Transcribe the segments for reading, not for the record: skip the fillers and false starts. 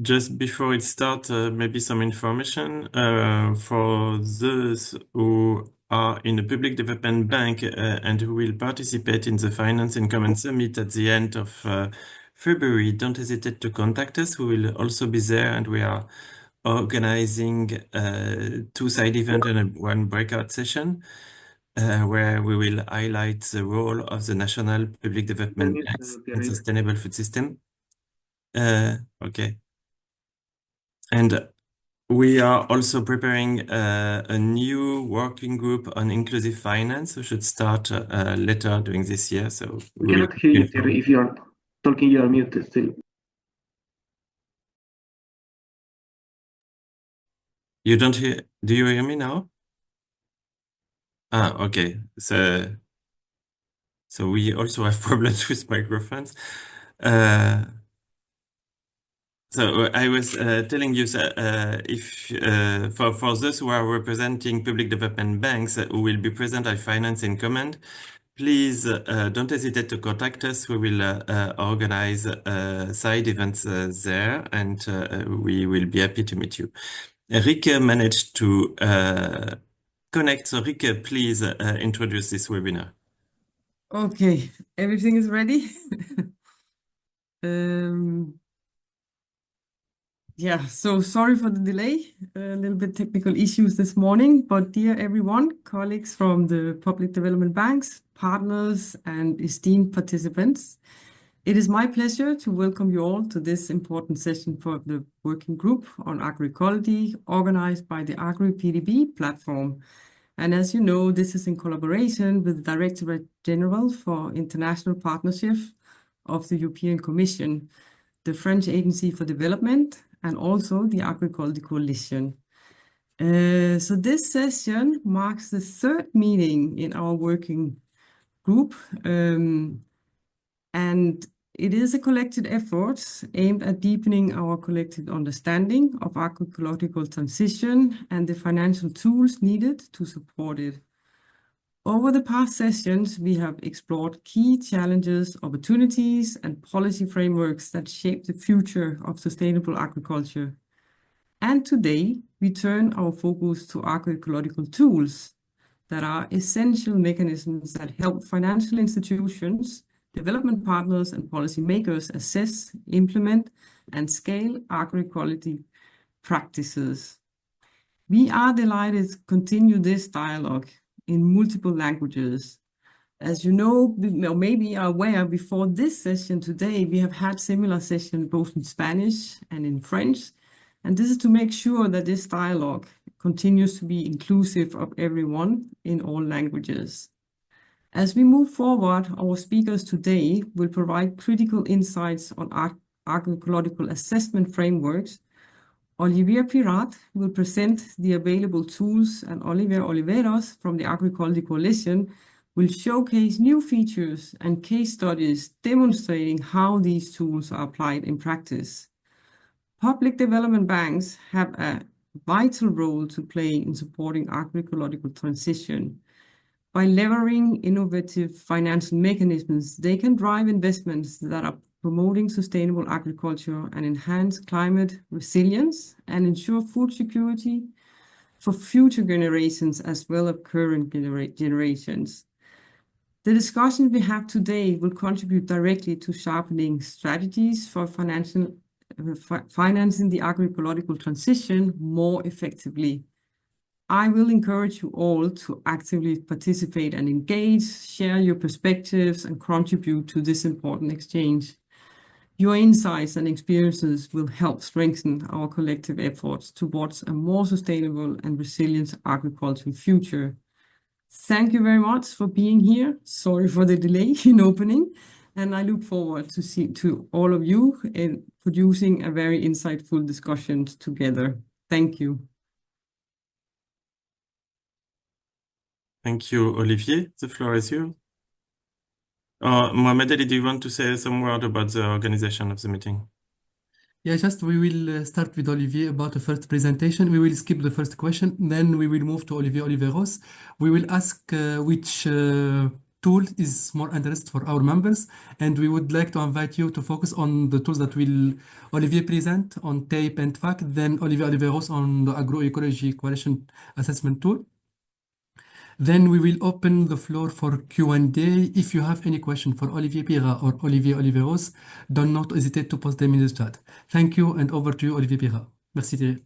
Just before it starts, maybe some information for those who are in the Public Development Bank and who will participate in the Finance and Common Summit at the end of February. Don't hesitate to contact us. We will also be there, and we are organizing 2 side events and 1 breakout session where we will highlight the role of the national public development banks in sustainable food system. Okay. And we are also preparing a new working group on inclusive finance, which should start later during this year. So we cannot hear you, Terry. If you are talking, you are muted still. You don't hear? Do you hear me now? Okay. So we also have problems with microphones. So I was telling you, if for those who are representing public development banks who will be present at Finance in Command, please don't hesitate to contact us. We will organize side events there, and we will be happy to meet you. Rike managed to connect. So Rike, please introduce this webinar. Okay, everything is ready. Yeah, so sorry for the delay, a little bit technical issues this morning, but dear everyone, colleagues from the Public Development Banks, partners, and esteemed participants, it is my pleasure to welcome you all to this important session for the working group on agroecology organized by the Agri-PDB platform. And as you know, this is in collaboration with the Directorate General for International Partnership of the European Commission, the French Agency for Development, and also the Agroecology Coalition. So this session marks the 3rd meeting in our working group, and it is a collective effort aimed at deepening our collective understanding of agroecological transition and the financial tools needed to support it. Over the past sessions, we have explored key challenges, opportunities, and policy frameworks that shape the future of sustainable agriculture. And today, we turn our focus to agroecological tools that are essential mechanisms that help financial institutions, development partners, and policymakers assess, implement, and scale agroecology practices. We are delighted to continue this dialogue in multiple languages. As you know, or maybe are aware, before this session today, we have had similar sessions both in Spanish and in French. And this is to make sure that this dialogue continues to be inclusive of everyone in all languages. As we move forward, our speakers today will provide critical insights on agroecological assessment frameworks. Olivier Pirat will present the available tools, and Olivier Oliveros from the Agroecology Coalition will showcase new features and case studies demonstrating how these tools are applied in practice. Public development banks have a vital role to play in supporting agroecological transition. By leveraging innovative financial mechanisms, they can drive investments that are promoting sustainable agriculture and enhance climate resilience and ensure food security for future generations as well as current generations. The discussion we have today will contribute directly to sharpening strategies for financing the agroecological transition more effectively. I will encourage you all to actively participate and engage, share your perspectives, and contribute to this important exchange. Your insights and experiences will help strengthen our collective efforts towards a more sustainable and resilient agricultural future. Thank you very much for being here. Sorry for the delay in opening, and I look forward to all of you in producing a very insightful discussion together. Thank you. Thank you, Olivier. The floor is yours. Mohamed Ali, do you want to say some word about the organization of the meeting? Yeah, just we will start with Olivier about the first presentation. We will skip the first question, then we will move to Olivier Oliveros. We will ask which tool is more interest for our members, and we would like to invite you to focus on the tools that will Olivier present on tape and fact, then Olivier Oliveros on the Agroecology Coalition Assessment Tool. Then we will open the floor for Q&A. If you have any question for Olivier Pira or Olivier Oliveros, do not hesitate to post them in the chat. Thank you, and over to you, Olivier Pira. Merci Thierry.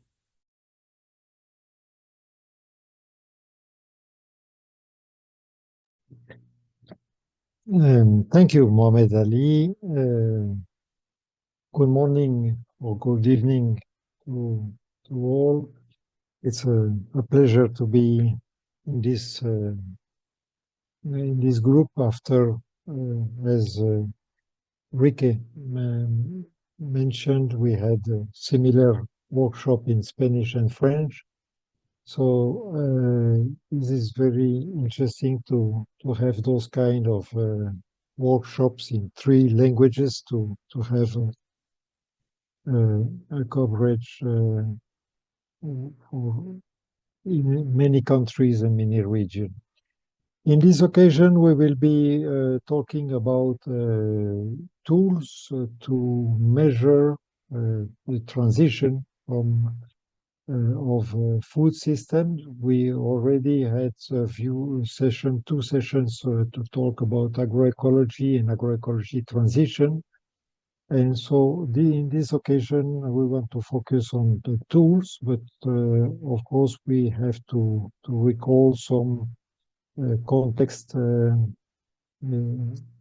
Thank you, Mohamed Ali. Good morning or good evening to all. It's a pleasure to be in this group after, as Rique mentioned, we had a similar workshop in Spanish and French. So this is very interesting to have those kind of workshops in 3 languages to have a coverage for in many countries and many regions. In this occasion, we will be talking about tools to measure the transition from of food systems. We already had a few sessions, 2 sessions to talk about agroecology and agroecology transition. And so in this occasion, we want to focus on the tools, but of course we have to recall some context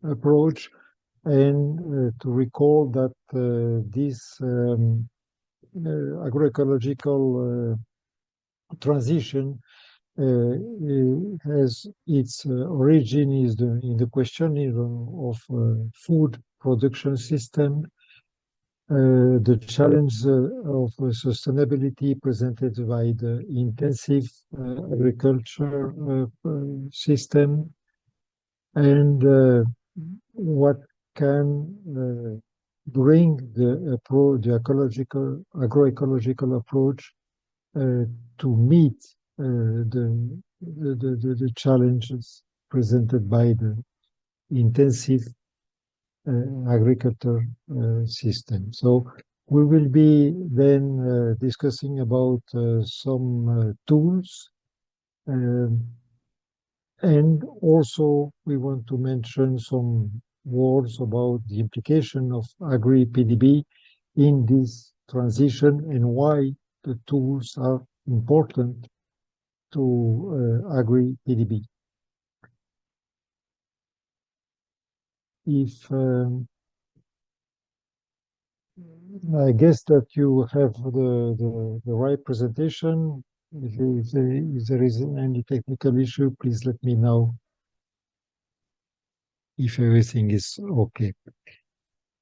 approach, and to recall that this agroecological transition has its origin in the question of food production system, the challenge of sustainability presented by the intensive agriculture system, and what can bring the agroecological approach to meet the challenges presented by the intensive agriculture system. So we will be then discussing about some tools, and also we want to mention some words about the implication of Agri-PDB in this transition and why the tools are important to Agri-PDB. If I guess that you have the right presentation. If there is any technical issue, please let me know if everything is okay.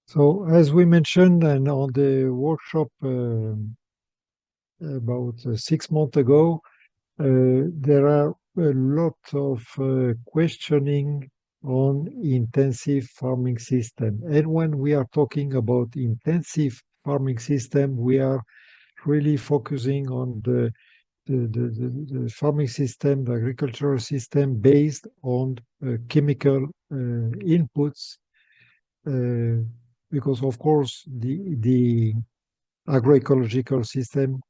So as we mentioned, and on the workshop about 6 months ago, there are a lot of questioning on intensive farming system. And when we are talking about intensive farming system, we are really focusing on the farming system, the agricultural system based on chemical inputs, because of course the agroecological system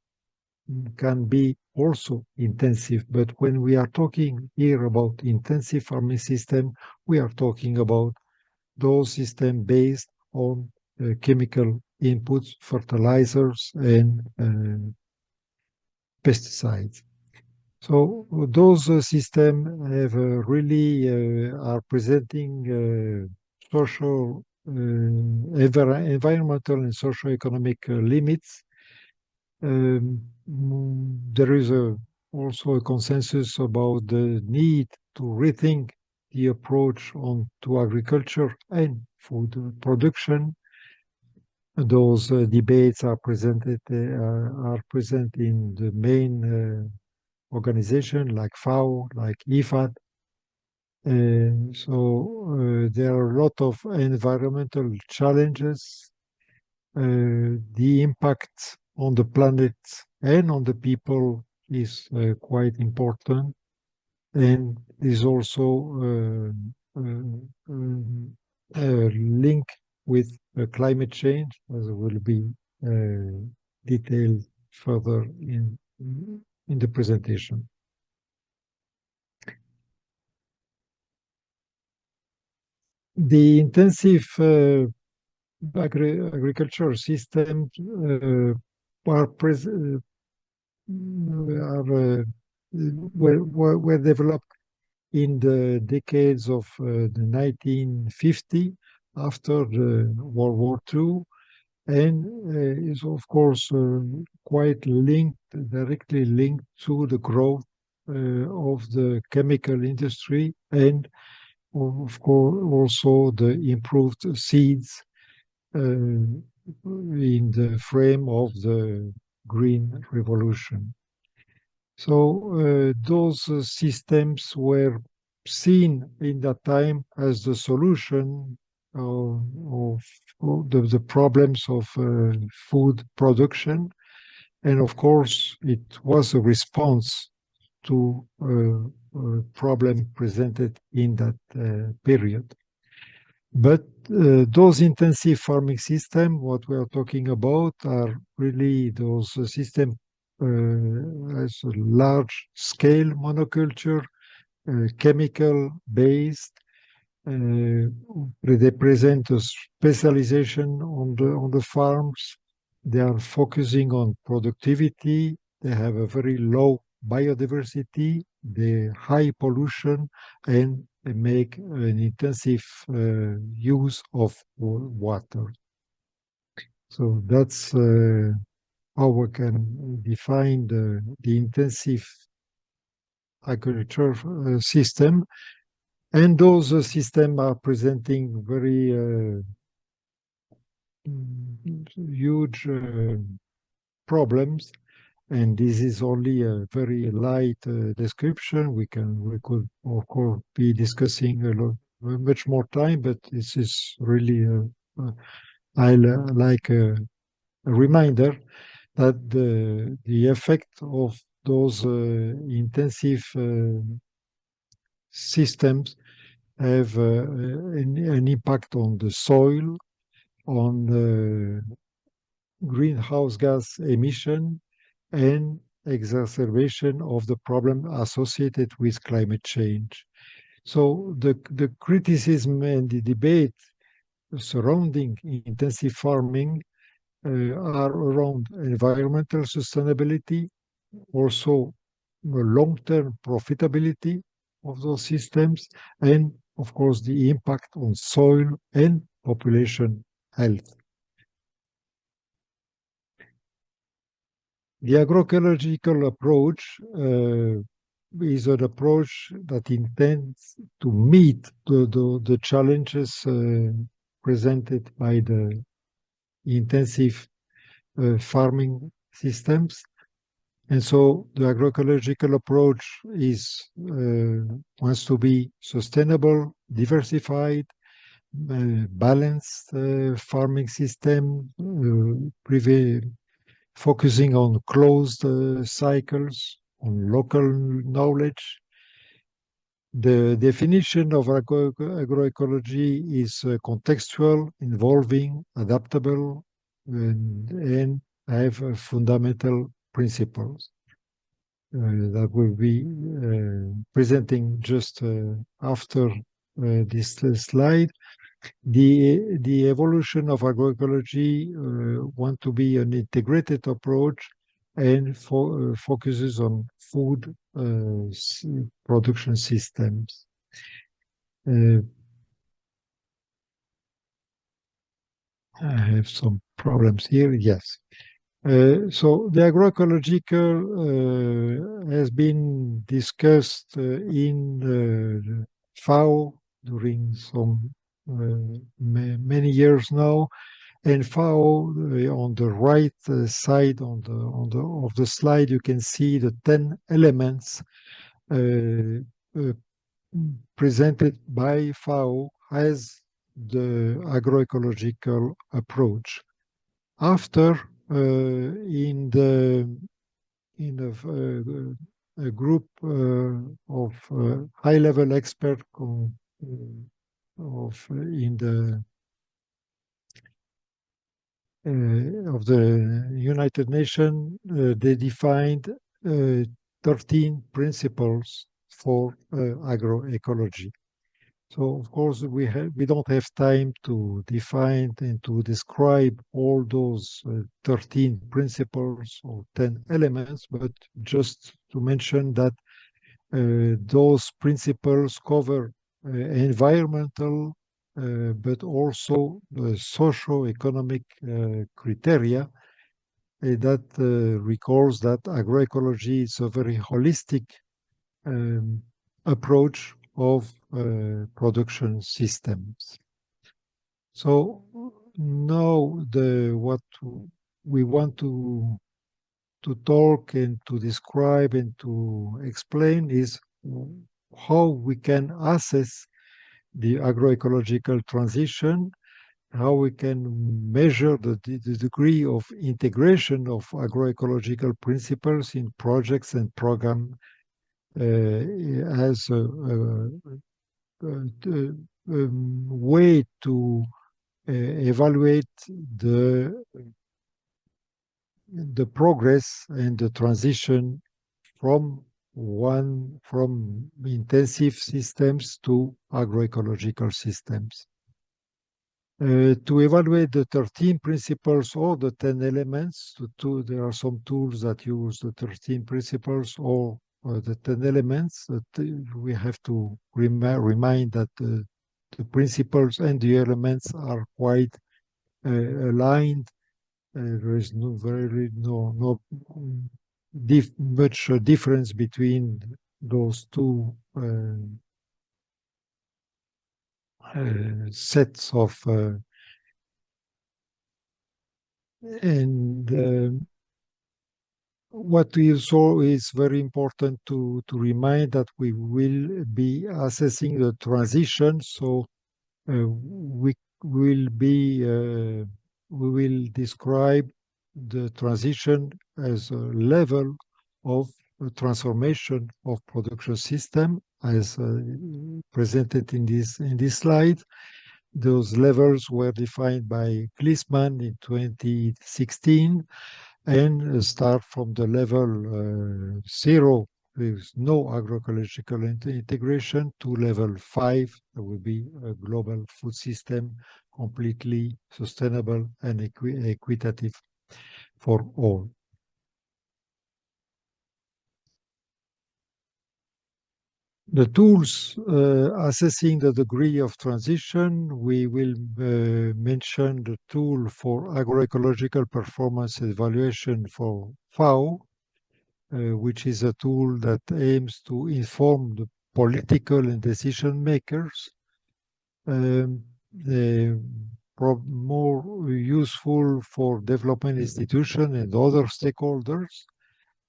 can be also intensive. But when we are talking here about intensive farming system, we are talking about those systems based on chemical inputs, fertilizers, and pesticides. So those systems have really are presenting social, environmental, and socio-economic limits. There is also a consensus about the need to rethink the approach to agriculture and food production. Those debates are present in the main organization like FAO, like IFAD. So there are a lot of environmental challenges. The impact on the planet and on the people is quite important, and is also link with climate change, as will be detailed further in the presentation. The intensive agricultural systems were developed in the decades of the 1950 after the World War II, and is of course quite directly linked to the growth of the chemical industry, and of course also the improved seeds in the frame of the Green Revolution. So those systems were seen in that time as the solution of the problems of food production. And of course, it was a response to a problem presented in that period. But those intensive farming systems, what we are talking about, are really those systems as a large scale monoculture, chemical based. They present a specialization on the farms. They are focusing on productivity. They have a very low biodiversity, the high pollution, and they make an intensive use of water. So that's how we can define the intensive agriculture system. And those systems are presenting very huge problems. And this is only a very light description. We could, of course, be discussing much more time, but this is really like a reminder that the effect of those intensive systems have an impact on the soil, on the greenhouse gas emission, and exacerbation of the problem associated with climate change. So the criticism and the debate surrounding intensive farming are around environmental sustainability, also long-term profitability of those systems, and of course the impact on soil and population health. The agroecological approach is an approach that intends to meet the challenges presented by the intensive farming systems. And so the agroecological approach wants to be sustainable, diversified, balanced farming system, focusing on closed cycles, on local knowledge. The definition of agroecology is contextual, involving, adaptable, and have fundamental principles that will be presenting just after this slide. The evolution of agroecology want to be an integrated approach and focuses on food production systems. I have some problems here. Yes. So the agroecological has been discussed in FAO during some many years now, and FAO on the right side of the slide you can see the 10 elements presented by FAO as the agroecological approach. After in a group of high-level experts in the of the United Nations, they defined 13 principles for agroecology. So of course we don't have time to define and to describe all those 13 principles or 10 elements, but just to mention that those principles cover environmental, but also socio-economic criteria that records that agroecology is a very holistic approach of production systems. So now what we want to talk and to describe and to explain is how we can assess the agroecological transition, how we can measure the degree of integration of agroecological principles in projects and programs as a way to evaluate the progress and the transition from intensive systems to agroecological systems. To evaluate the 13 principles or the 10 elements, there are some tools that use the 13 principles or the 10 elements. We have to remind that the principles and the elements are quite aligned. There is no much difference between those two sets of what we saw is very important to remind that we will be assessing the transition. So we will describe the transition as a level of transformation of production system as presented in this slide. Those levels were defined by Glisman in 2016 and start from the level 0 with no agroecological integration to level 5, that will be a global food system completely sustainable and equitative for all. The tools assessing the degree of transition, we will mention the tool for agroecological performance evaluation for FAO, which is a tool that aims to inform the political and decision makers. More useful for development institutions and other stakeholders.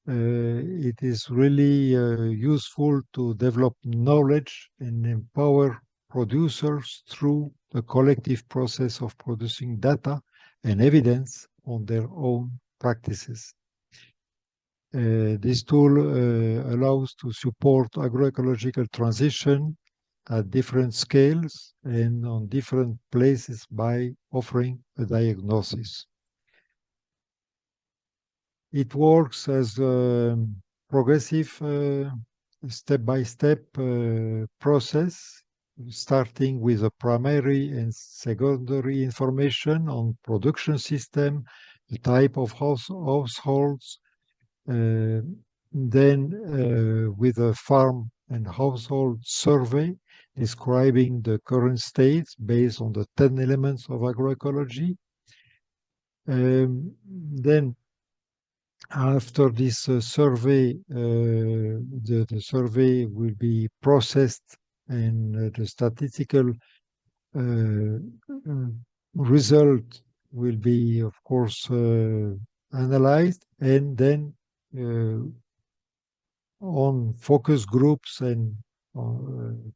It is really useful to develop knowledge and empower producers through the collective process of producing data and evidence on their own practices. This tool allows to support agroecological transition at different scales and on different places by offering a diagnosis. It works as a progressive step-by-step process, starting with a primary and secondary information on production system, the type of households, then with a farm and household survey describing the current state based on the 10 elements of agroecology. Then after this survey, the survey will be processed and the statistical result will be, of course, analyzed, and then on focus groups and on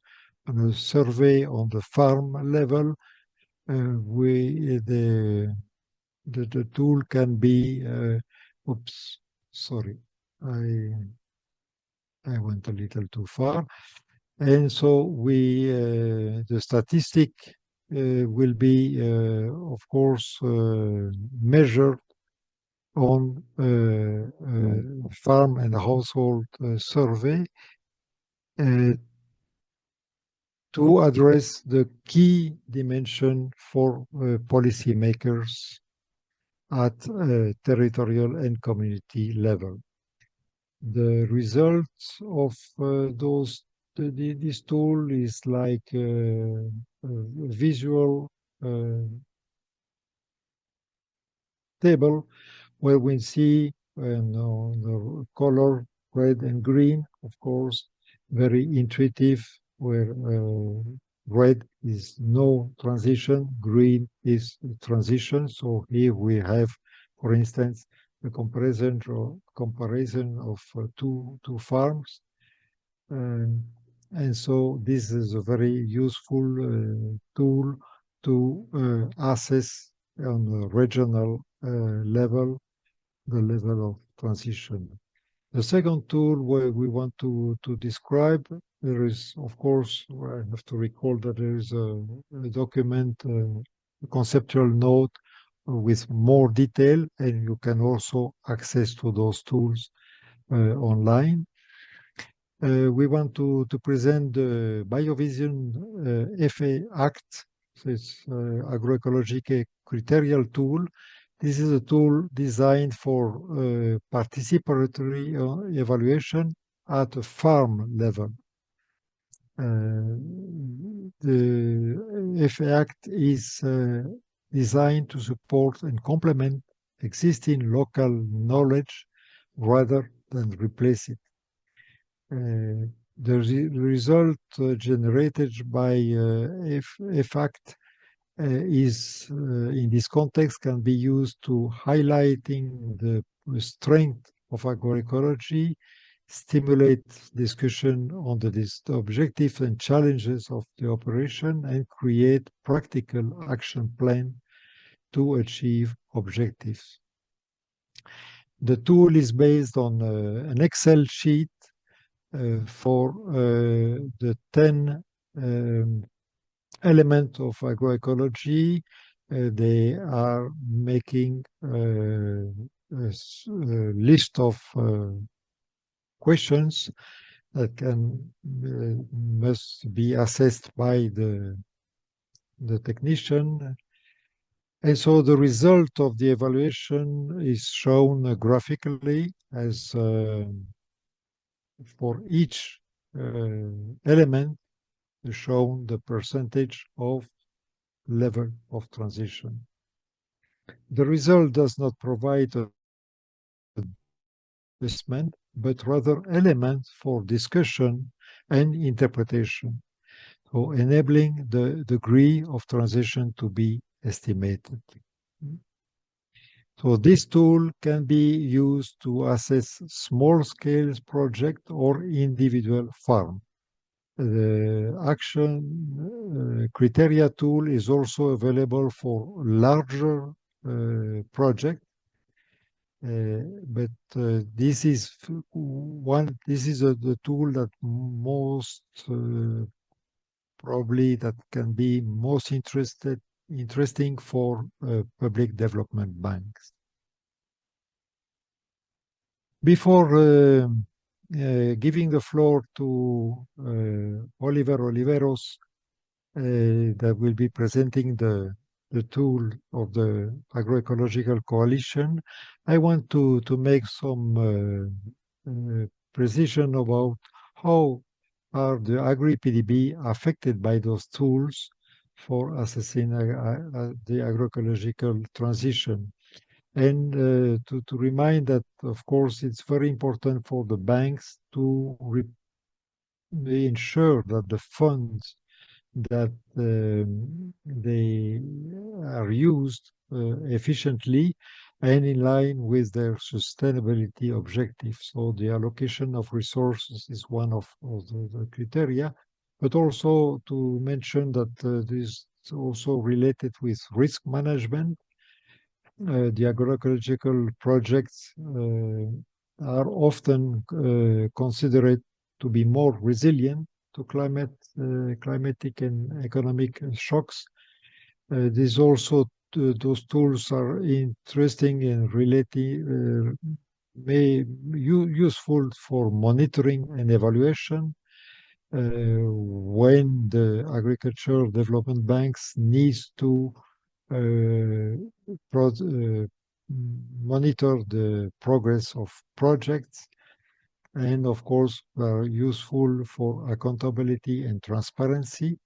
a survey on the farm level, the tool can be I went a little too far. And so the statistic will be, of course, measured on farm and household survey to address the key dimension for policymakers at territorial and community level. The results of this tool is like a visual table where we see the color red and green, of course, very intuitive, where red is no transition, green is transition. So here we have, for instance, a comparison of two farms. And so this is a very useful tool to assess on a regional level the level of transition. The second tool where we want to describe, there is, of course, I have to recall that there is a document, a conceptual note with more detail, and you can also access to those tools online. We want to present the Biovision FA Act, so it's Agroecological Criteria Tool. This is a tool designed for participatory evaluation at a farm level. The FA Act is designed to support and complement existing local knowledge rather than replace it. The result generated by FACT is, in this context, can be used to highlighting the strength of agroecology, stimulate discussion on the objectives and challenges of the operation, and create practical action plan to achieve objectives. The tool is based on an Excel sheet for the 10 elements of agroecology. They are making a list of questions that must be assessed by the technician. And so the result of the evaluation is shown graphically as for each element shown the percentage of level of transition. The result does not provide a assessment, but rather elements for discussion and interpretation, so enabling the degree of transition to be estimated. So this tool can be used to assess small-scale project or individual farm. The action criteria tool is also available for larger project, but this is the tool that most probably that can be most interesting for public development banks. Before giving the floor to Oliver Oliveros, that will be presenting the tool of the Agroecological Coalition, I want to make some precision about how are the Agri-PDB affected by those tools for assessing the agroecological transition. And to remind that, of course, it's very important for the banks to ensure that the funds that they are used efficiently and in line with their sustainability objectives. So the allocation of resources is one of the criteria, but also to mention that this is also related with risk management. The agroecological projects are often considered to be more resilient to climatic and economic shocks. These also those tools are interesting and related, useful for monitoring and evaluation when the agricultural development banks needs to monitor the progress of projects, and of course are useful for accountability and transparency,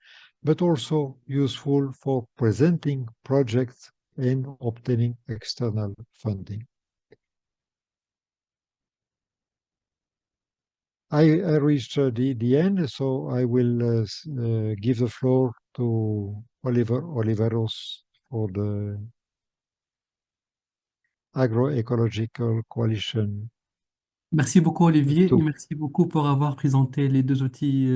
but also useful for presenting projects and obtaining external funding. I reached the end, so I will give the floor to Oliveros for the Agroecological Coalition. Merci beaucoup, Olivier, Tool. et merci beaucoup pour avoir présenté les deux outils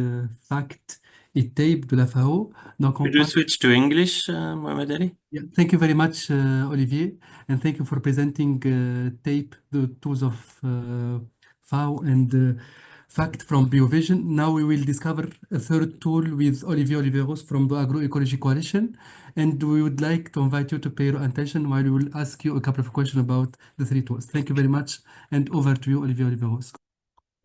FACT et TAPE de la FAO. Donc, on Could you passe. switch to English, Mohamed Ali? Yeah, thank you very much, Olivier, and thank you for presenting TAPE, the tools of FAO and FACT from Biovision. Now we will discover a third tool with Olivier Oliveros from the Agroecology Coalition, and we would like to invite you to pay your attention while we will ask you a couple of questions about the three tools. Thank you very much, and over to you, Olivier Oliveros.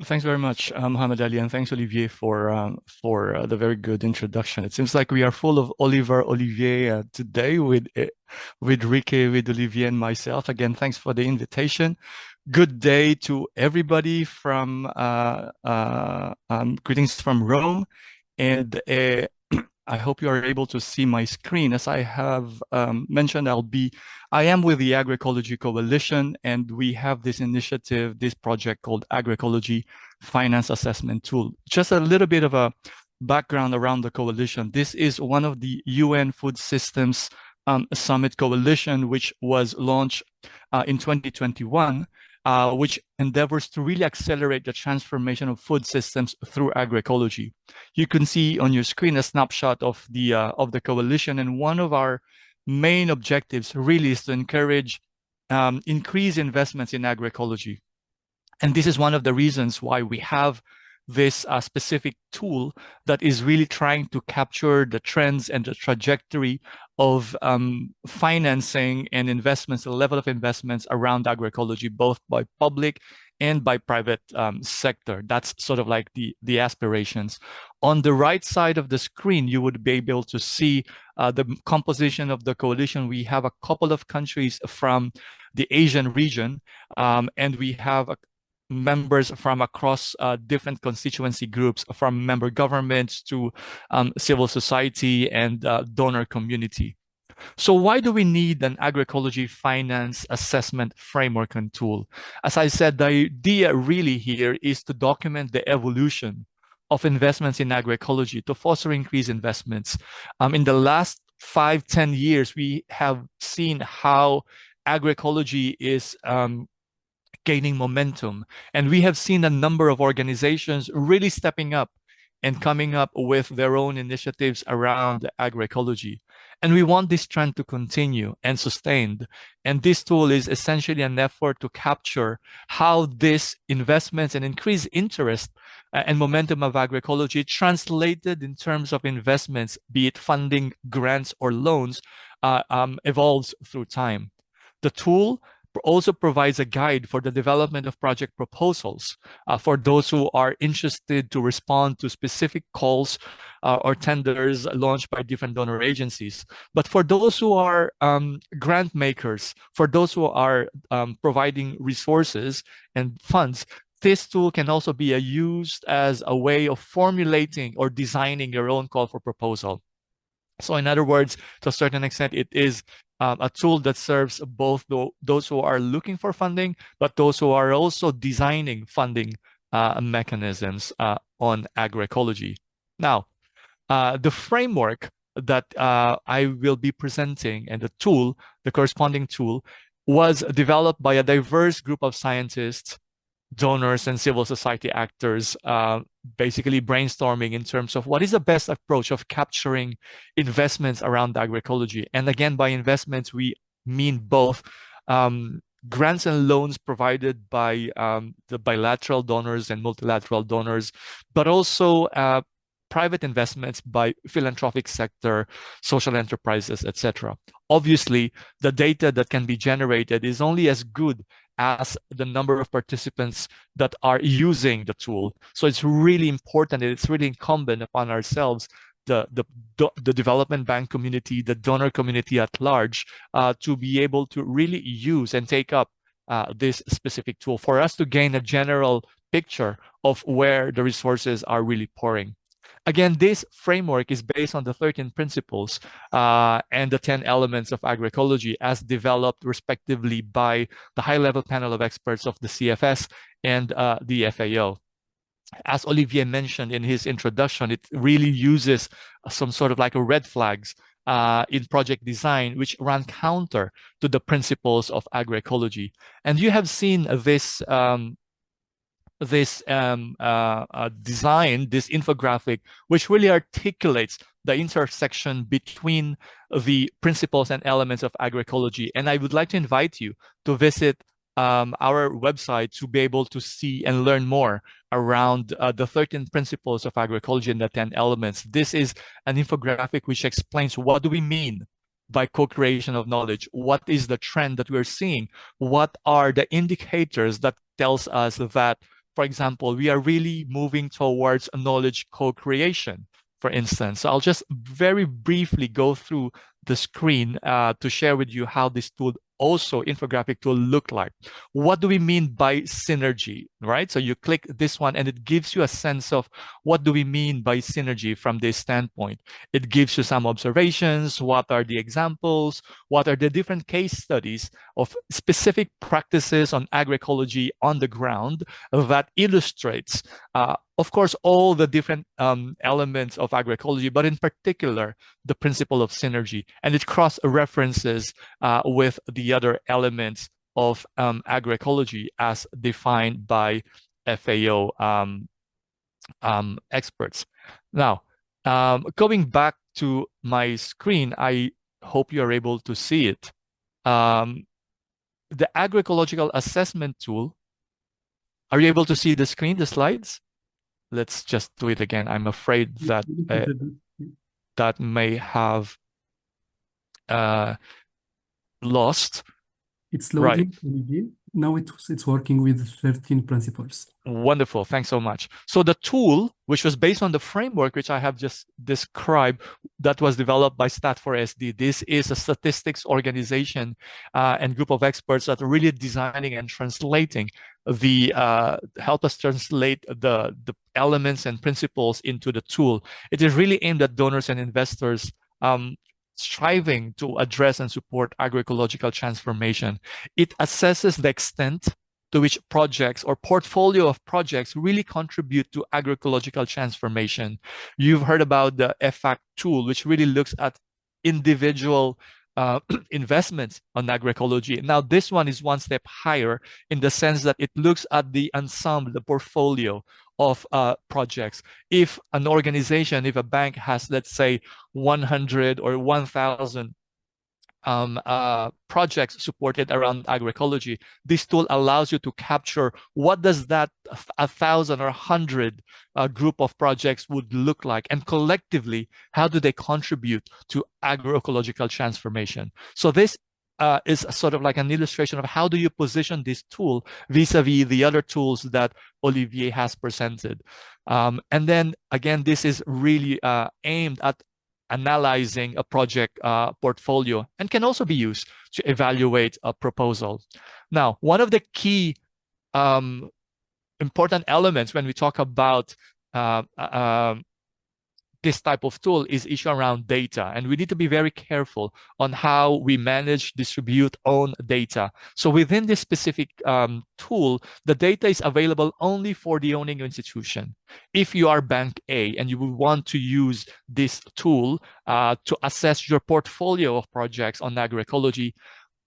Thanks very much, Mohamed Ali, and thanks, Olivier, for the very good introduction. It seems like we are full of Olivier today with Rique, with Olivier, and myself. Again, thanks for the invitation. Good day to everybody from greetings from Rome, and I hope you are able to see my screen. As I have mentioned, I am with the Agroecology Coalition, and we have this initiative, this project called Agroecology Finance Assessment Tool. Just a little bit of a background around the coalition. This is one of the UN Food Systems Summit Coalition, which was launched in 2021, which endeavors to really accelerate the transformation of food systems through agroecology. You can see on your screen a snapshot of the coalition, and one of our main objectives really is to encourage increased investments in agroecology. And this is one of the reasons why we have this specific tool that is really trying to capture the trends and the trajectory of financing and investments, the level of investments around agroecology, both by public and by private sector. That's sort of like the aspirations. On the right side of the screen, you would be able to see the composition of the coalition. We have a couple of countries from the Asian region, and we have members from across different constituency groups, from member governments to civil society and donor community. So why do we need an agroecology finance assessment framework and tool? As I said, the idea really here is to document the evolution of investments in agroecology to foster increased investments. In the last 5-10 years, we have seen how agroecology is gaining momentum. And we have seen a number of organizations really stepping up and coming up with their own initiatives around agroecology. And we want this trend to continue and sustained. And this tool is essentially an effort to capture how this investments and increased interest and momentum of agroecology translated in terms of investments, be it funding, grants, or loans, evolves through time. The tool also provides a guide for the development of project proposals for those who are interested to respond to specific calls or tenders launched by different donor agencies. But for those who are grant makers, for those who are providing resources and funds, this tool can also be used as a way of formulating or designing your own call for proposal. So in other words, to a certain extent, it is a tool that serves both those who are looking for funding, but those who are also designing funding mechanisms on agroecology. Now, the framework that I will be presenting and the tool, the corresponding tool, was developed by a diverse group of scientists, donors, and civil society actors, basically brainstorming in terms of what is the best approach of capturing investments around agroecology. And again, by investments, we mean both grants and loans provided by the bilateral donors and multilateral donors, but also private investments by philanthropic sector, social enterprises, etc. Obviously, the data that can be generated is only as good as the number of participants that are using the tool. So it's really important, and it's really incumbent upon ourselves, the development bank community, the donor community at large, to be able to really use and take up this specific tool for us to gain a general picture of where the resources are really pouring. Again, this framework is based on the 13 principles and the 10 elements of agroecology as developed respectively by the high-level panel of experts of the CFS and the FAO. As Olivier mentioned in his introduction, it really uses some sort of like a red flags in project design, which run counter to the principles of agroecology. And you have seen this design, this infographic, which really articulates the intersection between the principles and elements of agroecology. And I would like to invite you to visit our website to be able to see and learn more around the 13 principles of agroecology and the 10 elements. This is an infographic which explains what do we mean by co-creation of knowledge, what is the trend that we're seeing, what are the indicators that tells us that, for example, we are really moving towards knowledge co-creation, for instance. So I'll just very briefly go through the screen to share with you how this tool, also infographic tool, look like. What do we mean by synergy, right? So you click this one and it gives you a sense of what do we mean by synergy from this standpoint. It gives you some observations, what are the examples, what are the different case studies of specific practices on agroecology on the ground that illustrates of course, all the different elements of agroecology, but in particular, the principle of synergy. And it cross-references with the other elements of agroecology as defined by FAO experts. Now, going back to my screen, I hope you are able to see it. The Agroecological Assessment Tool, are you able to see the screen, the slides? Let's just do it again. I'm afraid that that may have lost. It's loading, Olivier. Now it's working with 13 principles. Wonderful. Thanks so much. So the tool, which was based on the framework which I have just described, that was developed by Stat4SD. This is a statistics organization and group of experts that are really designing and translating help us translate the elements and principles into the tool. It is really aimed at donors and investors striving to address and support agroecological transformation. It assesses the extent to which projects or portfolio of projects really contribute to agroecological transformation. You've heard about the FACT tool, which really looks at individual investments on agroecology. Now, this one is one step higher in the sense that it looks at the ensemble, the portfolio of projects. If an organization, if a bank has, let's say, 100 or 1,000 projects supported around agroecology, this tool allows you to capture what does that 1,000 or 100 group of projects would look like, and collectively, how do they contribute to agroecological transformation. So this is sort of like an illustration of how do you position this tool vis-a-vis the other tools that Olivier has presented. And then again, this is really aimed at analyzing a project portfolio and can also be used to evaluate a proposal. Now, one of the key important elements when we talk about this type of tool is issue around data. And we need to be very careful on how we manage, distribute, own data. So within this specific tool, the data is available only for the owning institution. If you are Bank A and you would want to use this tool to assess your portfolio of projects on agroecology,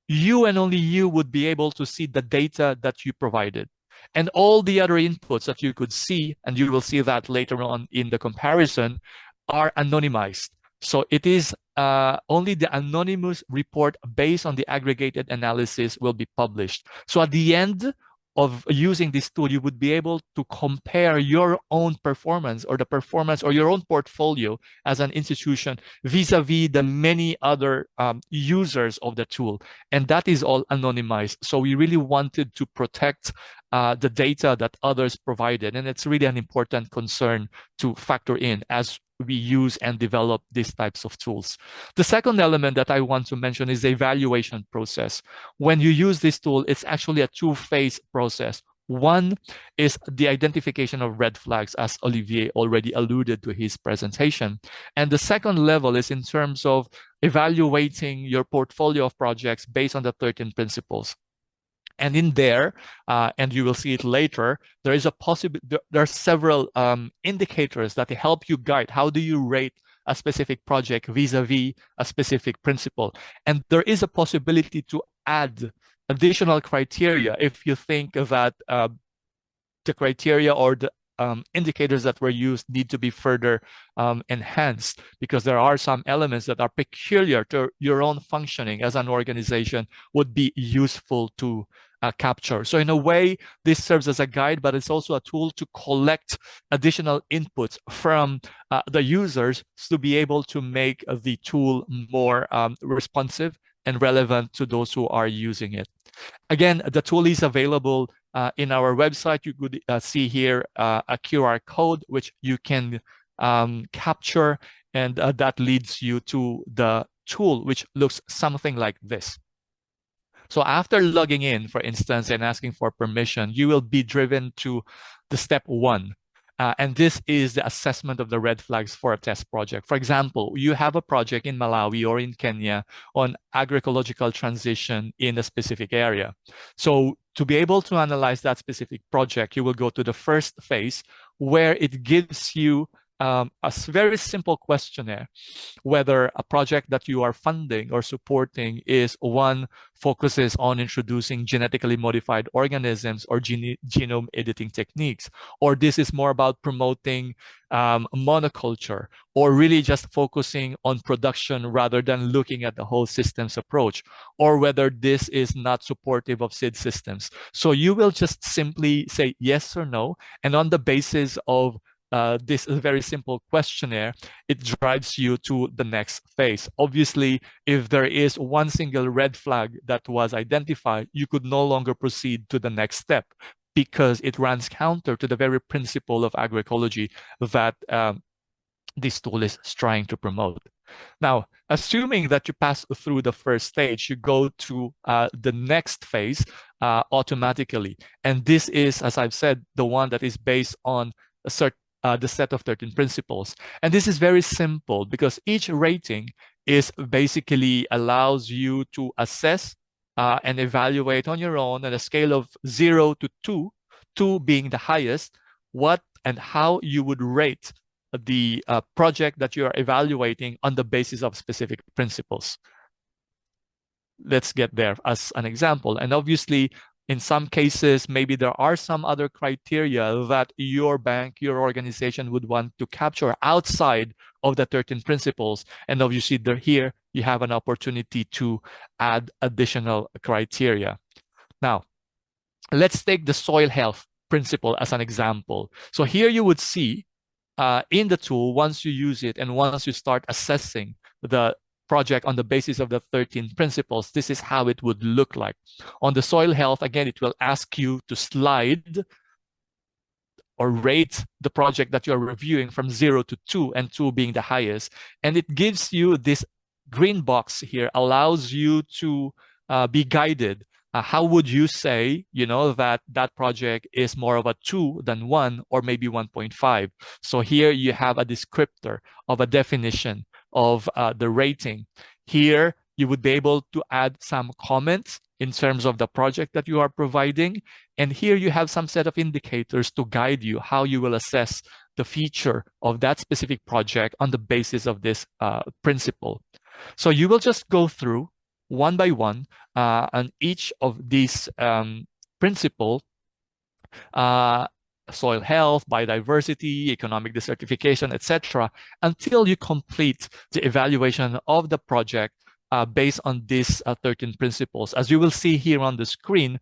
you and only you would be able to see the data that you provided. And all the other inputs that you could see, and you will see that later on in the comparison, are anonymized. So it is only the anonymous report based on the aggregated analysis will be published. So at the end of using this tool, you would be able to compare your own performance or the performance or your own portfolio as an institution vis-a-vis the many other users of the tool. And that is all anonymized. So we really wanted to protect the data that others provided. And it's really an important concern to factor in as we use and develop these types of tools. The second element that I want to mention is the evaluation process. When you use this tool, it's actually a two-phase process. One is the identification of red flags, as Olivier already alluded to his presentation. And the second level is in terms of evaluating your portfolio of projects based on the 13 principles. And in there, and you will see it later, there is a there are several indicators that help you guide how do you rate a specific project vis-a-vis a specific principle. And there is a possibility to add additional criteria if you think that the criteria or the indicators that were used need to be further enhanced, because there are some elements that are peculiar to your own functioning as an organization would be useful to capture. So in a way, this serves as a guide, but it's also a tool to collect additional inputs from the users to be able to make the tool more responsive and relevant to those who are using it. Again, the tool is available in our website. You could see here a QR code which you can capture, and that leads you to the tool, which looks something like this. So after logging in, for instance, and asking for permission, you will be driven to the step 1. And this is the assessment of the red flags for a test project. For example, you have a project in Malawi or in Kenya on agroecological transition in a specific area. So to be able to analyze that specific project, you will go to the first phase where it gives you a very simple questionnaire, whether a project that you are funding or supporting is one focuses on introducing genetically modified organisms or genome editing techniques, or this is more about promoting monoculture, or really just focusing on production rather than looking at the whole systems approach, or whether this is not supportive of seed systems. So you will just simply say yes or no, and on the basis of this very simple questionnaire, it drives you to the next phase. Obviously, if there is one single red flag that was identified, you could no longer proceed to the next step because it runs counter to the very principle of agroecology that this tool is trying to promote. Now, assuming that you pass through the first stage, you go to the next phase automatically. And this is, as I've said, the one that is based on a certain the set of 13 principles. And this is very simple because each rating is basically allows you to assess and evaluate on your own on a scale of 0 to 2, 2 being the highest, what and how you would rate the project that you are evaluating on the basis of specific principles. Let's get there as an example. And obviously, in some cases, maybe there are some other criteria that your bank, your organization would want to capture outside of the 13 principles. And obviously here you have an opportunity to add additional criteria. Now, let's take the soil health principle as an example. So here you would see in the tool, once you use it and once you start assessing the project on the basis of the 13 principles, this is how it would look like. On the soil health, again, it will ask you to slide or rate the project that you're reviewing from 0 to 2, and 2 being the highest. And it gives you this green box here, allows you to be guided. How would you say, that that project is more of a 2 than 1, or maybe 1.5? So here you have a descriptor of a definition of the rating. Here, you would be able to add some comments in terms of the project that you are providing. And here you have some set of indicators to guide you how you will assess the feature of that specific project on the basis of this principle. So you will just go through one by one on each of these principles, soil health, biodiversity, economic desertification, etc., until you complete the evaluation of the project based on these 13 principles. As you will see here on the screen,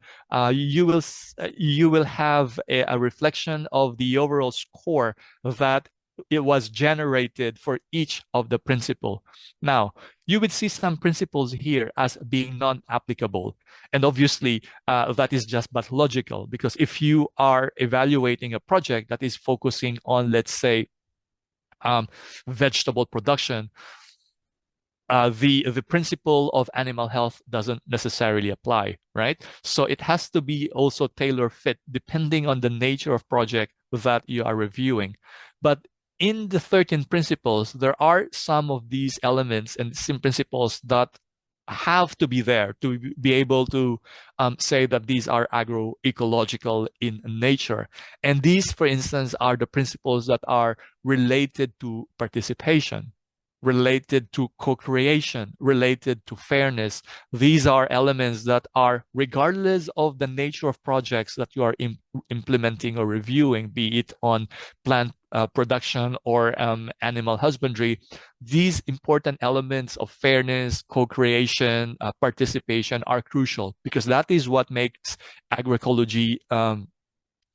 you will have a reflection of the overall score that it was generated for each of the principle. Now, you would see some principles here as being non-applicable. And obviously, that is just but logical, because if you are evaluating a project that is focusing on, let's say, vegetable production, the principle of animal health doesn't necessarily apply, right? So it has to be also tailor fit depending on the nature of project that you are reviewing. But in the 13 principles, there are some of these elements and some principles that have to be there to be able to say that these are agroecological in nature. And these, for instance, are the principles that are related to participation, related to co-creation, related to fairness. These are elements that are, regardless of the nature of projects that you are implementing or reviewing, be it on plant production or animal husbandry, these important elements of fairness, co-creation, participation are crucial, because that is what makes agroecology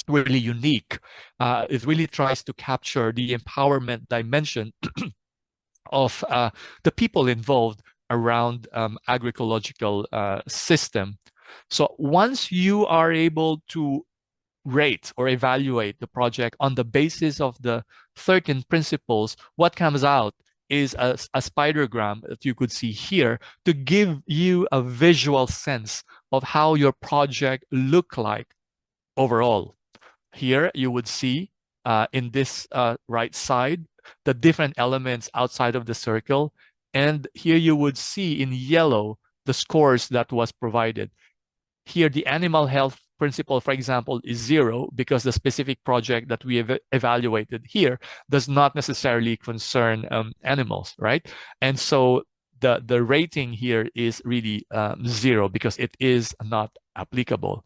really unique. It really tries to capture the empowerment dimension of the people involved around agroecological system. So once you are able to rate or evaluate the project on the basis of the 13 principles, what comes out is a spidergram that you could see here to give you a visual sense of how your project look like overall. Here you would see in this right side the different elements outside of the circle, and here you would see in yellow the scores that was provided. Here the animal health principle, for example, is 0 because the specific project that we have evaluated here does not necessarily concern animals, right? And so the rating here is really 0 because it is not applicable.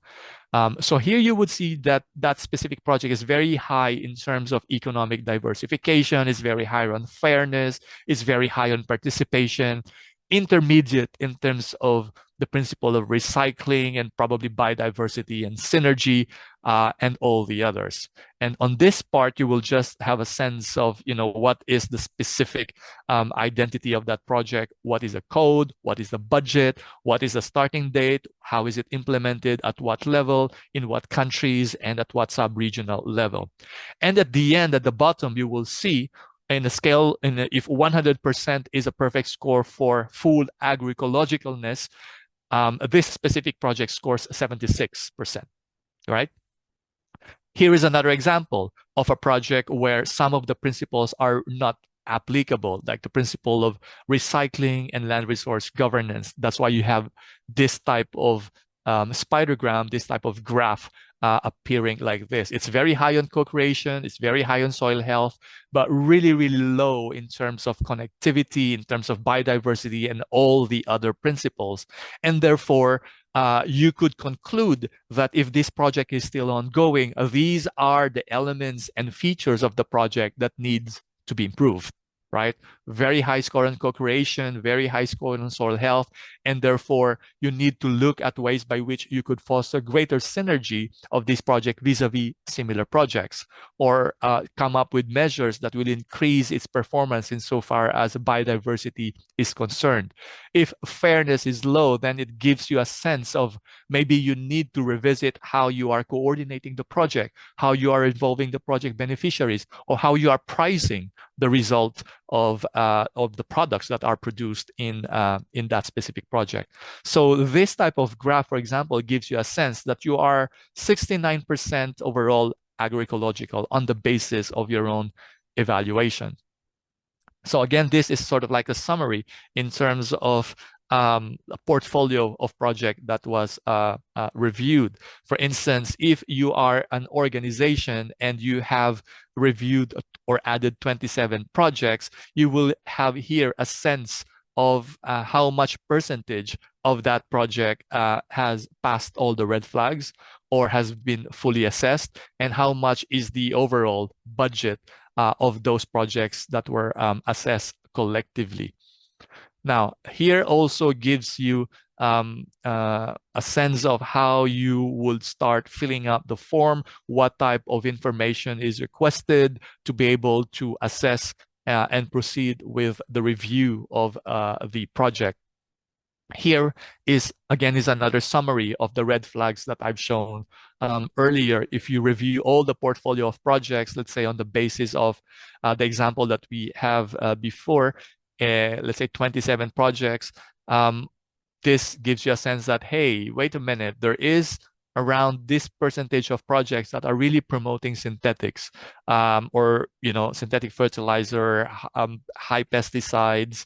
So here you would see that that specific project is very high in terms of economic diversification, is very high on fairness, is very high on participation, intermediate in terms of the principle of recycling and probably biodiversity and synergy, and all the others. And on this part, you will just have a sense of, what is the specific identity of that project, what is the code, what is the budget, what is the starting date, how is it implemented, at what level, in what countries, and at what sub-regional level. And at the end, at the bottom, you will see in a scale, if 100% is a perfect score for full agroecologicalness, this specific project scores 76%, right? Here is another example of a project where some of the principles are not applicable, like the principle of recycling and land resource governance. That's why you have this type of spidergram, this type of graph appearing like this. It's very high on co-creation, it's very high on soil health, but really, really low in terms of connectivity, in terms of biodiversity, and all the other principles. And therefore, you could conclude that if this project is still ongoing, these are the elements and features of the project that needs to be improved, right? Very high score on co-creation, very high score on soil health, and therefore you need to look at ways by which you could foster greater synergy of this project vis-a-vis similar projects, or come up with measures that will increase its performance insofar as biodiversity is concerned. If fairness is low, then it gives you a sense of maybe you need to revisit how you are coordinating the project, how you are involving the project beneficiaries, or how you are pricing the result of the products that are produced in that specific project. So this type of graph, for example, gives you a sense that you are 69% overall agroecological on the basis of your own evaluation. So again, this is sort of like a summary in terms of a portfolio of project that was reviewed. For instance, if you are an organization and you have reviewed or added 27 projects, you will have here a sense of how much percentage of that project has passed all the red flags or has been fully assessed, and how much is the overall budget of those projects that were assessed collectively. Now, here also gives you a sense of how you would start filling up the form, what type of information is requested to be able to assess and proceed with the review of the project. Here is another summary of the red flags that I've shown earlier. If you review all the portfolio of projects, let's say on the basis of the example that we have before, let's say 27 projects, this gives you a sense that, hey, wait a minute, there is around this percentage of projects that are really promoting synthetics, or synthetic fertilizer, high pesticides,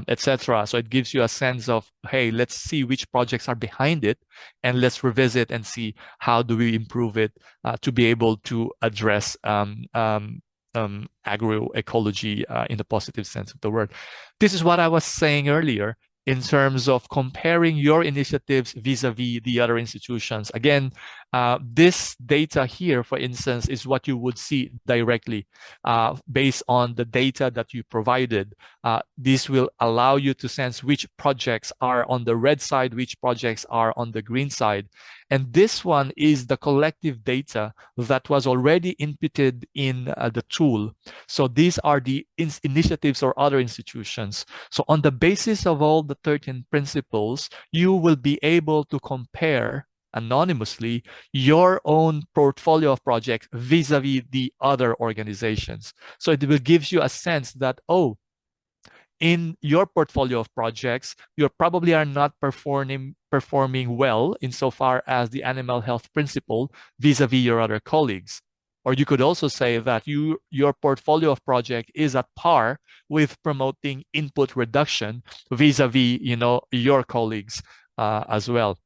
etc. So it gives you a sense of, hey, let's see which projects are behind it, and let's revisit and see how do we improve it to be able to address agroecology in the positive sense of the word. This is what I was saying earlier in terms of comparing your initiatives vis-a-vis the other institutions. Again, this data here, for instance, is what you would see directly based on the data that you provided. This will allow you to sense which projects are on the red side, which projects are on the green side. And this one is the collective data that was already inputted in the tool. So these are the initiatives or other institutions. So on the basis of all the 13 principles, you will be able to compare anonymously your own portfolio of projects vis-a-vis the other organizations. So it will give you a sense that, oh, in your portfolio of projects, you probably are not performing well insofar as the animal health principle vis-a-vis your other colleagues. Or you could also say that your portfolio of project is at par with promoting input reduction vis-a-vis your colleagues as well.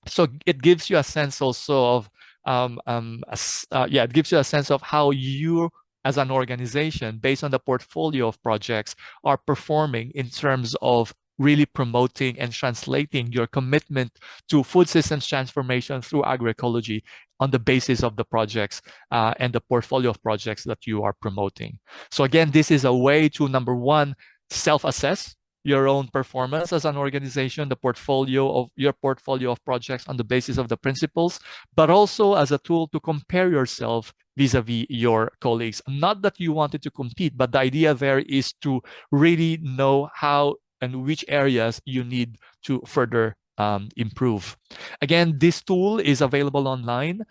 So it gives you a sense also of it gives you a sense of how you as an organization, based on the portfolio of projects, are performing in terms of really promoting and translating your commitment to food systems transformation through agroecology on the basis of the projects and the portfolio of projects that you are promoting. So again, this is a way to, number one, self-assess your own performance as an organization, your portfolio of projects on the basis of the principles, but also as a tool to compare yourself vis-a-vis your colleagues. Not that you wanted to compete, but the idea there is to really know how and which areas you need to further improve. Again, this tool is available online.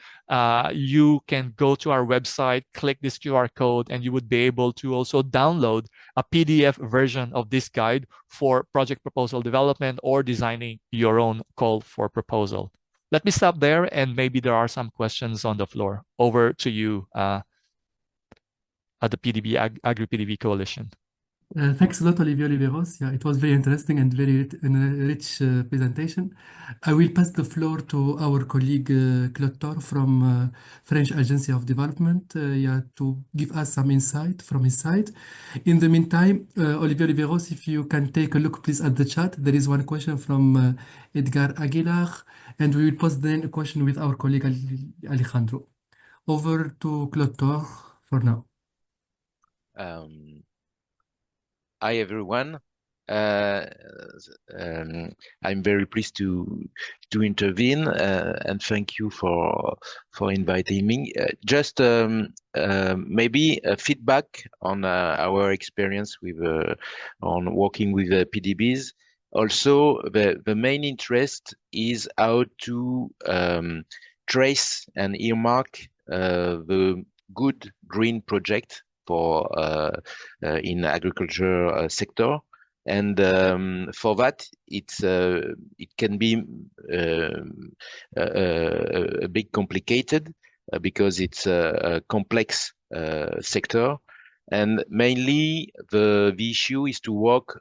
You can go to our website, click this QR code, and you would be able to also download a PDF version of this guide for project proposal development or designing your own call for proposal. Let me stop there, and maybe there are some questions on the floor. Over to you at the Agri-PDB Coalition. Thanks a lot, Olivier Oliveros. Yeah, it was very interesting and very rich presentation. I will pass the floor to our colleague Claude Thor from French Agency of Development to give us some insight from his side. In the meantime, Olivier Oliveros, if you can take a look, please, at the chat. There is one question from Edgar Aguilar, and we will post then a question with our colleague Alejandro. Over to Claude Thor for now. Hi everyone. I'm very pleased to intervene and thank you for inviting me. Just maybe a feedback on our experience with on working with PDBs. Also, the main interest is how to trace and earmark the good green project for in agriculture sector, and for that it can be a bit complicated because it's a complex sector, and mainly the issue is to work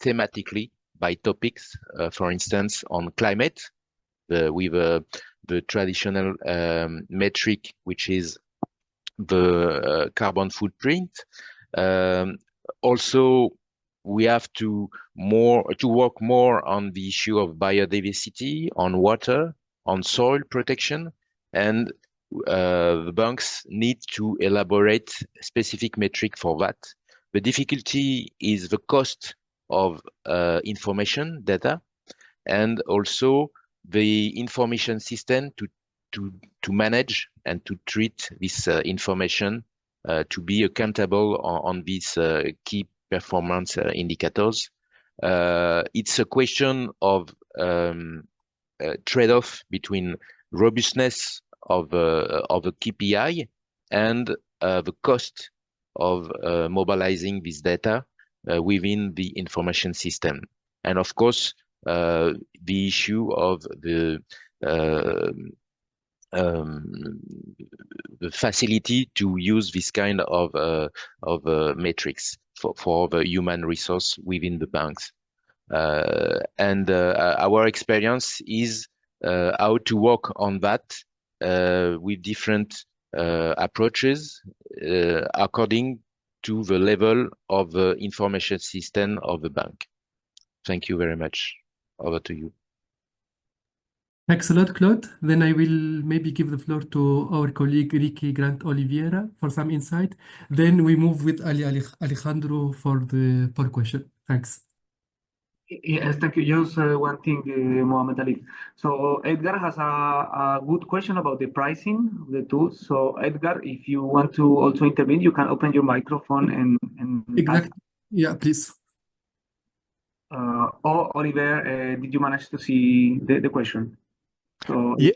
thematically by topics, for instance on climate with the traditional metric, which is the carbon footprint. Also, we have to work more on the issue of biodiversity, on water, on soil protection, and the banks need to elaborate specific metric for that. The difficulty is the cost of information data, and also the information system to manage and to treat this information to be accountable on these key performance indicators. It's a question of trade-off between robustness of a KPI and the cost of mobilizing this data within the information system. And of course, the issue of the facility to use this kind of metrics for the human resource within the banks. And our experience is how to work on that with different approaches according to the level of the information system of the bank. Thank you very much. Over to you. Thanks a lot, Claude. Then I will maybe give the floor to our colleague Ricky Grant Oliveira for some insight. Then we move with Alejandro for the question. Thanks. Yes, thank you. Just one thing, Mohamed Ali. So Edgar has a good question about the pricing of the tools. So Edgar, if you want to also intervene, you can open your microphone and Exactly. Yeah, please. Oliver, did you manage to see the question? So Yeah.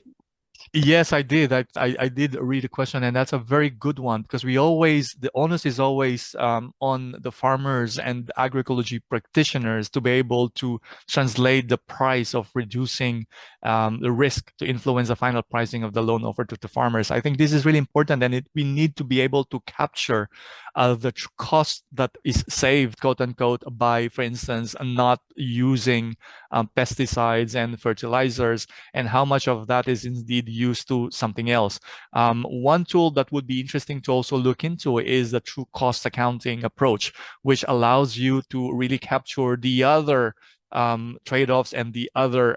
Yes, I did. I did read the question, and that's a very good one because the onus is always on the farmers and agroecology practitioners to be able to translate the price of reducing the risk to influence the final pricing of the loan offered to the farmers. I think this is really important, and we need to be able to capture the cost that is saved, quote unquote, by, for instance, not using pesticides and fertilizers, and how much of that is indeed used to something else. One tool that would be interesting to also look into is the true cost accounting approach, which allows you to really capture the other trade-offs and the other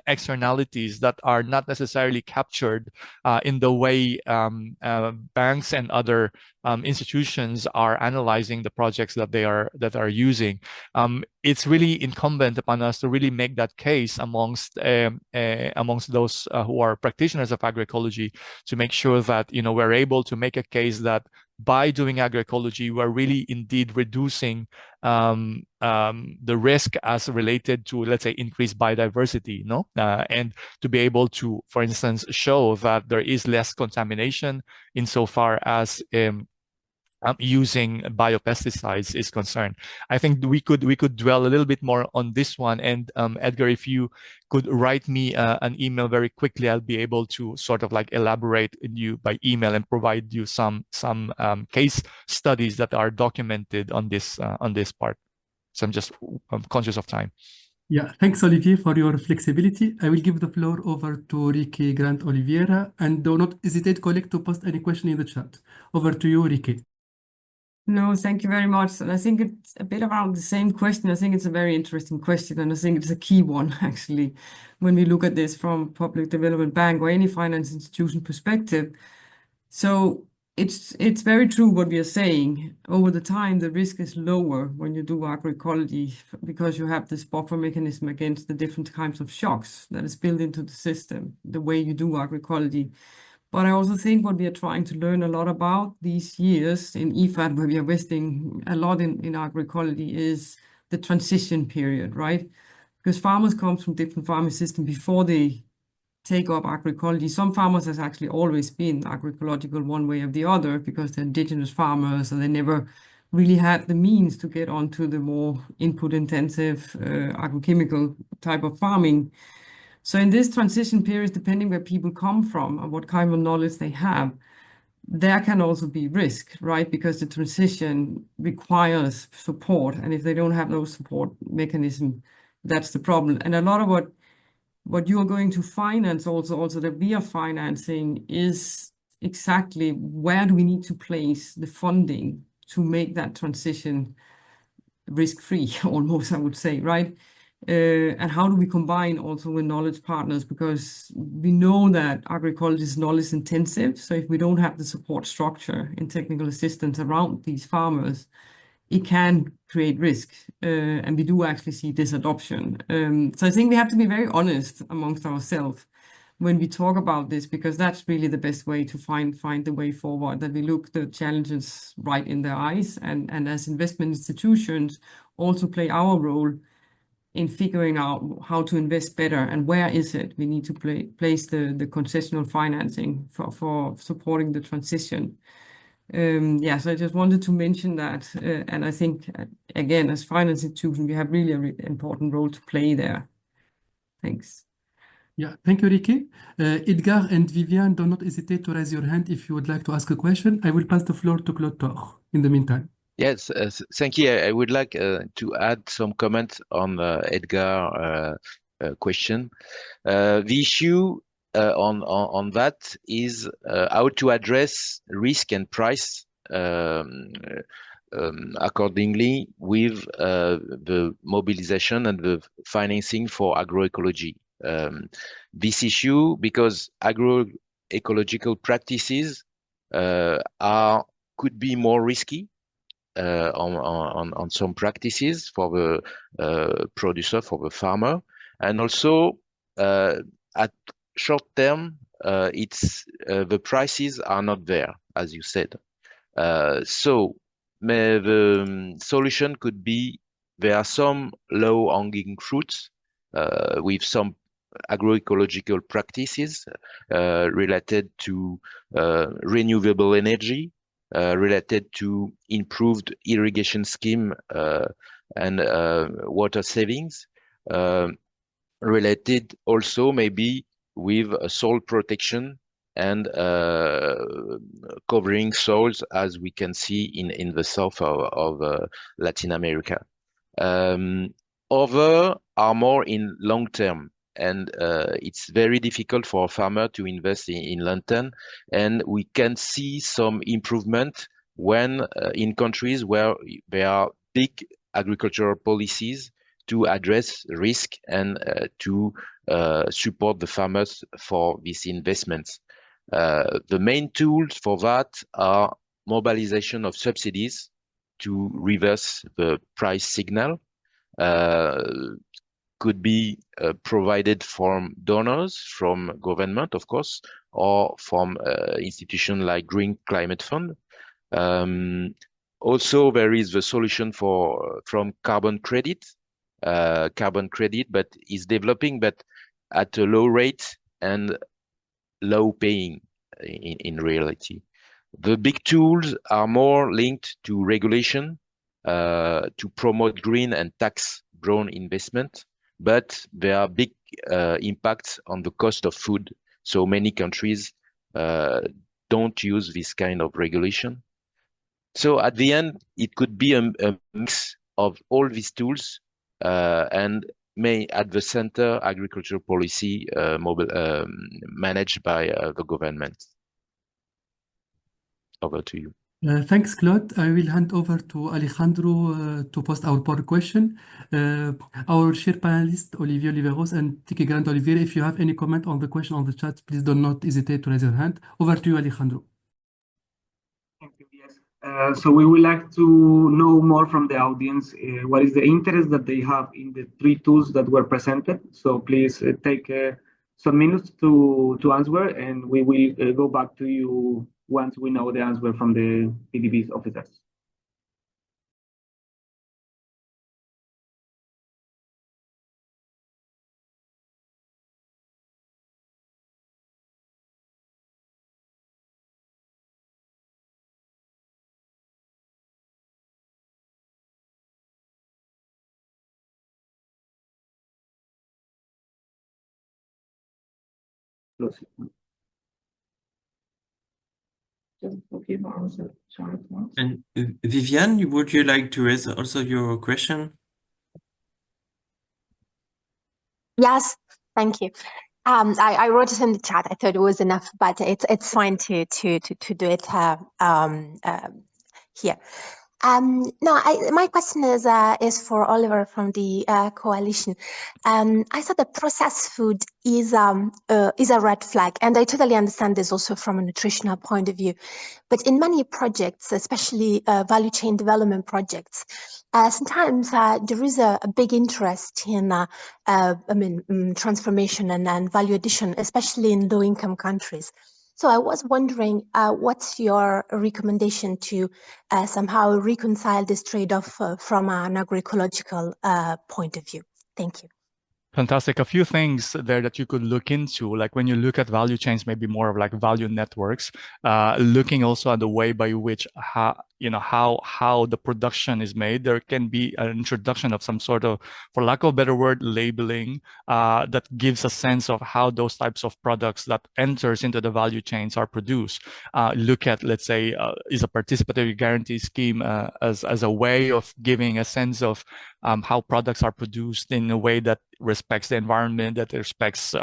externalities that are not necessarily captured in the way banks and other institutions are analyzing the projects that they are using. It's really incumbent upon us to really make that case amongst those who are practitioners of agroecology, to make sure that we're able to make a case that by doing agroecology, we're really indeed reducing the risk as related to, let's say, increased biodiversity, and to be able to, for instance, show that there is less contamination insofar as using biopesticides is concerned. I think we could dwell a little bit more on this one. And Edgar, if you could write me an email very quickly, I'll be able to sort of like elaborate you by email and provide you some case studies that are documented on this part. So I'm conscious of time. Yeah, thanks, Olivier, for your flexibility. I will give the floor over to Ricky Grant Oliveira, and do not hesitate, colleague, to post any question in the chat. Over to you, Ricky. No, thank you very much. And I think it's a bit around the same question. I think it's a very interesting question, and I think it's a key one, actually, when we look at this from public development bank or any finance institution perspective. So it's very true what we are saying. Over the time, the risk is lower when you do agroecology because you have this buffer mechanism against the different kinds of shocks that is built into the system, the way you do agroecology. But I also think what we are trying to learn a lot about these years in IFAD, where we are investing a lot in agroecology, is the transition period, right? Because farmers come from different farming systems before they take up agroecology. Some farmers has actually always been agroecological one way or the other because they're indigenous farmers and they never really had the means to get onto the more input-intensive agrochemical type of farming. So in this transition period, depending where people come from and what kind of knowledge they have, there can also be risk, right? Because the transition requires support. And if they don't have those support mechanism, that's the problem. And a lot of what you are going to finance also that we are financing is exactly where do we need to place the funding to make that transition risk-free, almost, I would say, right? And how do we combine also with knowledge partners? Because we know that agroecology is knowledge intensive. So if we don't have the support structure and technical assistance around these farmers, it can create risk, and we do actually see this adoption. So I think we have to be very honest amongst ourselves when we talk about this, because that's really the best way to find the way forward, that we look the challenges right in their eyes, and as investment institutions also play our role in figuring out how to invest better and where is it we need to place the concessional financing for supporting the transition. Yeah, so I just wanted to mention that, and I think, again, as finance institution, we have really an important role to play there. Thanks. Yeah, thank you, Ricky. Edgar and Vivian, do not hesitate to raise your hand if you would like to ask a question. I will pass the floor to Claude Tor in the meantime. Yes, thank you. I would like to add some comment on Edgar question. The issue on that is how to address risk and price accordingly with the mobilization and the financing for agroecology. This issue, because agroecological practices could be more risky on some practices for the producer, for the farmer, and also at short term, it's the prices are not there, as you said. So the solution could be there are some low-hanging fruits with some agroecological practices related to renewable energy, related to improved irrigation scheme and water savings, related also maybe with soil protection and covering soils, as we can see in the south of Latin America. Other are more in long term, and it's very difficult for a farmer to invest in long term, and we can see some improvement when in countries where there are big agricultural policies to address risk and to support the farmers for these investments. The main tools for that are mobilization of subsidies to reverse the price signal, could be provided from donors, from government, of course, or from institutions like Green Climate Fund. Also, there is the solution from carbon credit, but is developing, but at a low rate and low paying in reality. The big tools are more linked to regulation, to promote green and tax-grown investment, but there are big impacts on the cost of food. So many countries don't use this kind of regulation. So at the end, it could be a mix of all these tools and may at the center agricultural policy managed by the government. Over to you. Thanks, Claude. I will hand over to Alejandro to post our poll question. Our chair panelist, Olivier Oliveros and Tiki Grant Olivier, if you have any comment on the question on the chat, please do not hesitate to raise your hand. Over to you, Alejandro. Thank you. Yes. So we would like to know more from the audience. What is the interest that they have in the 3 tools that were presented? So please take some minutes to answer, and we will go back to you once we know the answer from the PDB's officers. And Vivian, would you like to raise also your question? Yes, thank you. I wrote it in the chat. I thought it was enough, but it's fine to do it here. No, my question is for Oliver from the coalition. I thought that processed food is a red flag, and I totally understand this also from a nutritional point of view. But in many projects, especially value chain development projects, sometimes there is a big interest in, transformation and value addition, especially in low-income countries. So I was wondering, what's your recommendation to somehow reconcile this trade-off from an agroecological point of view? Thank you. Fantastic. A few things there that you could look into, like when you look at value chains, maybe more of like value networks, looking also at the way by which how the production is made. There can be an introduction of some sort of, for lack of a better word, labeling that gives a sense of how those types of products that enters into the value chains are produced. Look at, let's say, is a participatory guarantee scheme as a way of giving a sense of how products are produced in a way that respects the environment, that respects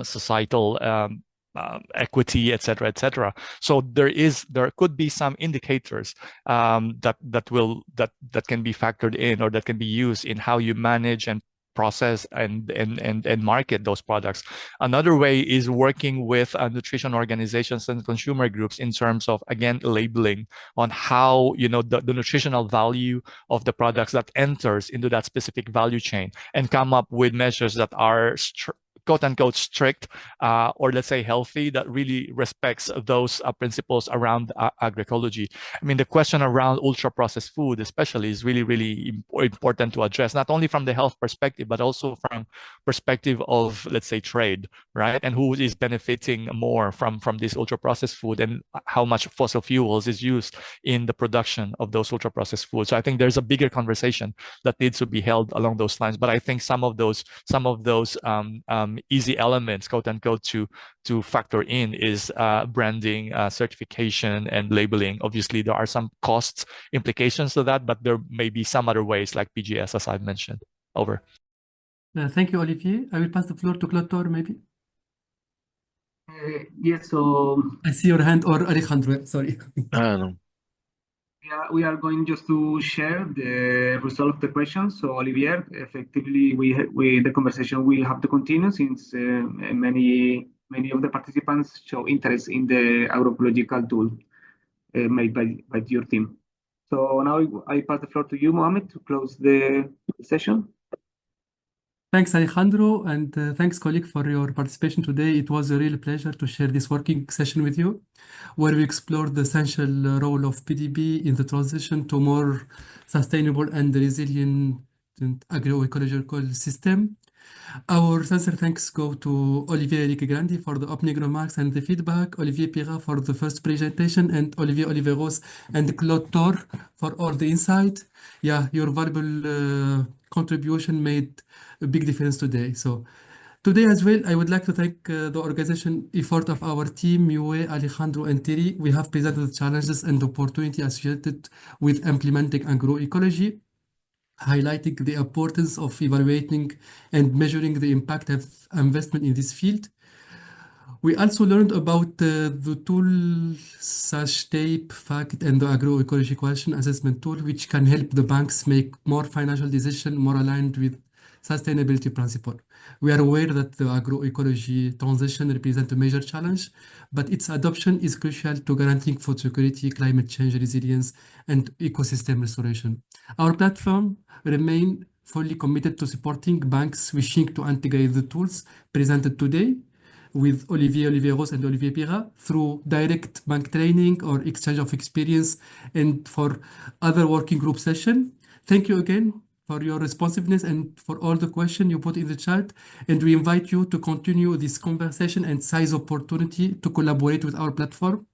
societal equity, etc., etc. So there could be some indicators that can be factored in, or that can be used in how you manage and process and market those products. Another way is working with nutrition organizations and consumer groups in terms of, again, labeling on how the nutritional value of the products that enters into that specific value chain, and come up with measures that are quote-unquote strict, or let's say healthy, that really respects those principles around agroecology. I mean, the question around ultra-processed food especially is really, really important to address, not only from the health perspective, but also from perspective of, let's say, trade, right? And who is benefiting more from this ultra-processed food, and how much fossil fuels is used in the production of those ultra-processed foods. So I think there's a bigger conversation that needs to be held along those lines. But I think some of those easy elements, quote unquote, to factor in is branding, certification, and labeling. Obviously, there are some cost implications to that, but there may be some other ways, like PGS, as I've mentioned. Over. Thank you, Olivier. I will pass the floor to Clotor, maybe. Yes, so I see your hand, or Alejandro, sorry. No. yeah, we are going just to share the result of the question. So Olivier, effectively, the conversation will have to continue, since many of the participants show interest in the agroecological tool made by your team. So now I pass the floor to you, Mohamed, to close the session. Thanks, Alejandro, and thanks, colleague, for your participation today. It was a real pleasure to share this working session with you, where we explored the essential role of PDB in the transition to more sustainable and resilient agroecological system. Our sincere thanks go to Olivier Grandi for the opening remarks and the feedback, Olivier Pira for the first presentation, and Olivier Oliveros and Claude Thor for all the insight. Yeah, your valuable contribution made a big difference today. So today as well, I would like to thank the organization effort of our team, Yue, Alejandro, and Thierry. We have presented the challenges and opportunity associated with implementing agroecology, highlighting the importance of evaluating and measuring the impact of investment in this field. We also learned about the tool such TAPE, FACT, and the Agroecology Coalition Assessment Tool, which can help the banks make more financial decisions more aligned with sustainability principle. We are aware that the agroecology transition represents a major challenge, but its adoption is crucial to guaranteeing food security, climate change resilience, and ecosystem restoration. Our platform remains fully committed to supporting banks wishing to integrate the tools presented today with Olivier Oliveros and Olivier Pira through direct bank training or exchange of experience, and for other working group session. Thank you again for your responsiveness and for all the questions you put in the chat. And we invite you to continue this conversation and seize opportunity to collaborate with our platform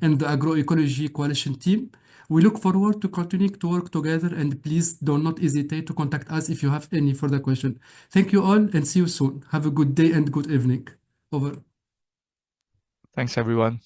and the Agroecology Coalition team. We look forward to continuing to work together, and please do not hesitate to contact us if you have any further question. Thank you all, and see you soon. Have a good day and good evening. Over. Thanks, everyone.